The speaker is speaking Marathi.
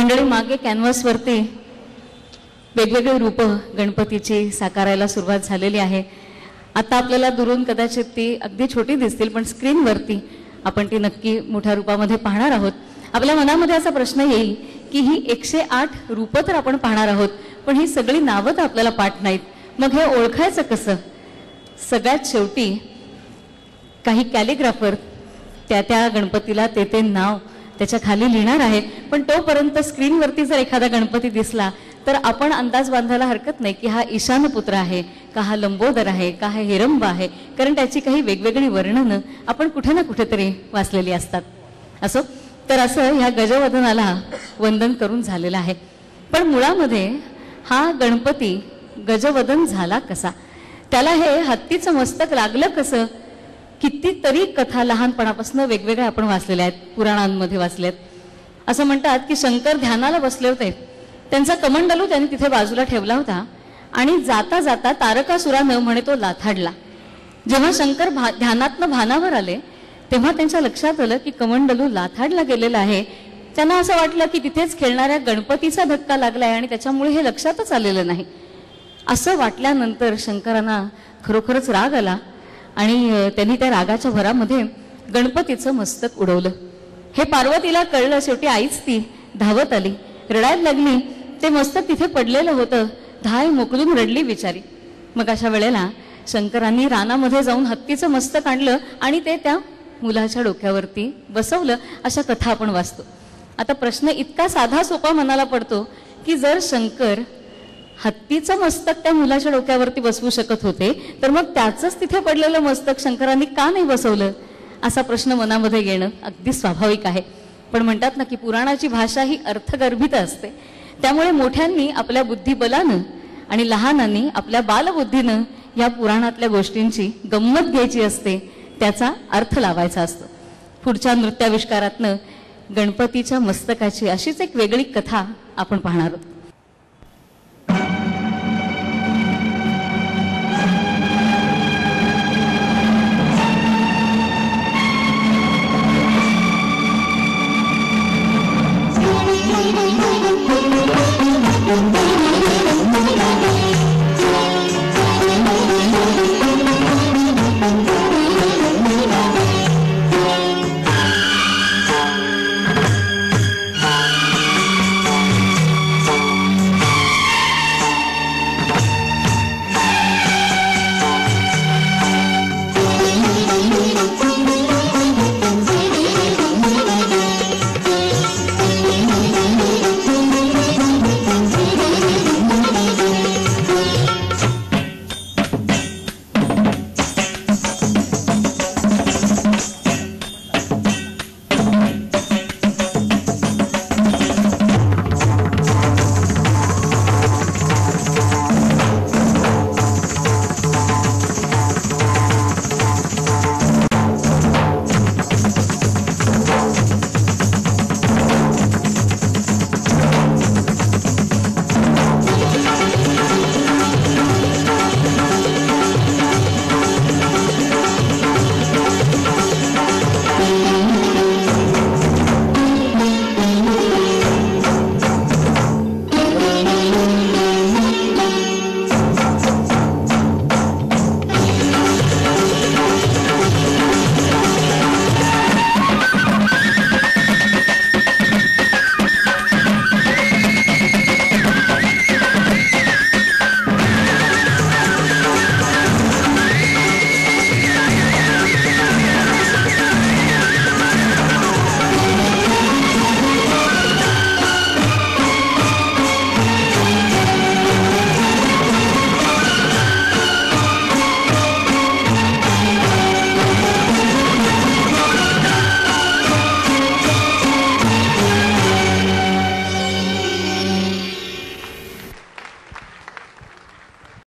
मंडळी, मागे कॅनव्हासवरती वेगवेगळी रूप गणपतीची साकारायला सुरुवात झालेली आहे. आता आपल्याला दुरून कदाचित ती अगदी छोटी दिसतील, पण स्क्रीनवरती आपण ती नक्की मोठ्या रूपामध्ये पाहणार आहोत. आपल्या मनामध्ये असा प्रश्न येईल की ही 108 रूपं तर आपण पाहणार आहोत, पण ही सगळी नावं तर आपल्याला पाठ नाहीत. मग हे ओळखायचं कसं? सगळ्यात शेवटी काही कॅलिग्राफर त्या गणपतीला ते नाव त्याच्या खाली लिहिणार आहे. पण तोपर्यंत स्क्रीनवरती जर एखादा गणपती दिसला तर आपण अंदाज बांधायला हरकत नाही की हा ईशानपुत्र आहे का, हा लंबोदर आहे का, हा हिरंब आहे, कारण त्याची काही वेगवेगळी वर्णनं आपण कुठे ना कुठेतरी वाचलेली असतात. असो, तर असं ह्या गजवदनाला वंदन करून झालेलं आहे. पण मुळामध्ये हा गणपती गजवदन झाला कसा? त्याला हे हत्तीचं मस्तक लागलं कसं? कितीतरी कथा लहानपणापासून वेगवेगळ्या आपण वाचलेल्या आहेत, पुराणांमध्ये वाचल्यात. असं म्हणतात की शंकर ध्यानाला बसले होते, त्यांचा कमंडलू त्यांनी तिथे बाजूला ठेवला होता आणि जाता जाता तारकासुरानं म्हणे तो लाथाडला. जेव्हा शंकर ध्यानातनं भानावर आले तेव्हा त्यांच्या लक्षात आलं की कमंडलू लाथाडला गेलेला आहे. त्यांना असं वाटलं की तिथेच खेळणाऱ्या गणपतीचा धक्का लागलाय आणि त्याच्यामुळे हे लक्षातच आलेलं नाही. असं वाटल्यानंतर शंकरांना खरोखरच राग आला आणि त्यांनी त्या रागाच्या भरामध्ये गणपतीचं मस्तक उडवलं. हे पार्वतीला कळलं. शेवटी आईच ती धावत आली, रडायला लागली. ते मस्तक तिथे पडलेलं होतं, धाय मोकलून रडली बिचारी. मग अशा वेळेला शंकरांनी रानामध्ये जाऊन हत्तीचं मस्तक आणलं आणि ते त्या मुलाच्या डोक्यावरती बसवलं. अशा कथा आपण वाचतो. आता प्रश्न इतका साधा सोपा मनाला पडतो की जर शंकर हत्तीचं मस्तक त्या मुलाच्या डोक्यावरती बसवू शकत होते तर मग त्याचंच तिथे पडलेलं मस्तक शंकरांनी का नाही बसवलं, असा प्रश्न मनामध्ये येणं अगदी स्वाभाविक आहे. पण म्हणतात ना की पुराणाची भाषा ही अर्थगर्भित असते. त्यामुळे मोठ्यांनी आपल्या बुद्धिबलानं आणि लहानांनी आपल्या बालबुद्धीनं या पुराणातल्या गोष्टींची गंमत घ्यायची असते, त्याचा अर्थ लावायचा असतो. पुढच्या नृत्याविष्कारातनं गणपतीच्या मस्तकाची अशीच एक वेगळी कथा आपण पाहणार आहोत.